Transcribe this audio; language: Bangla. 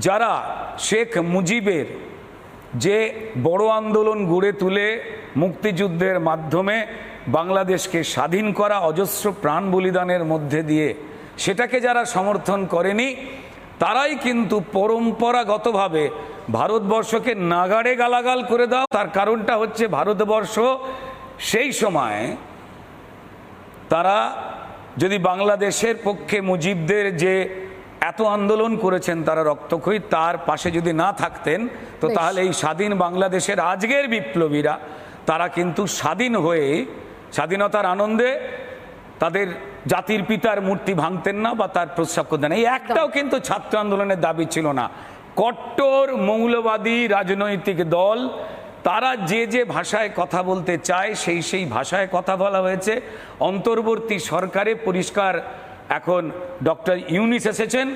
যারা শেখ মুজিবের যে বড় আন্দোলন গড়ে তুলে মুক্তিযুদ্ধের মাধ্যমে বাংলাদেশকে স্বাধীন করা, অজস্র প্রাণ বলিদানের মধ্যে দিয়ে সেটাকে যারা সমর্থন করেনি, তারাই কিন্তু পরম্পরাগতভাবে ভারতবর্ষকে নাগাড়ে গালাগাল করে দাও। তার কারণটা হচ্ছে ভারতবর্ষ সেই সময় তারা যদি বাংলাদেশের পক্ষে মুজিবদের যে এত আন্দোলন করেছেন, তারা রক্তক্ষয়ী, তার পাশে যদি না থাকতেন, তো তাহলে এই স্বাধীন বাংলাদেশের আজকের বিপ্লবীরা তারা কিন্তু স্বাধীন হয়ে স্বাধীনতার আনন্দে তাদের জাতির পিতার মূর্তি ভাঙতেন না বা তার প্রস্তাব করতেন না। এই একটাও কিন্তু ছাত্র আন্দোলনের দাবি ছিল না। কট্টর মৌলবাদী রাজনৈতিক দল তারা যে যে ভাষায় কথা বলতে চায় সেই ভাষায় কথা বলা হয়েছে। অন্তর্বর্তী সরকারে পরিষ্কার এখন ডক্টর ইউনূস এসেছেন,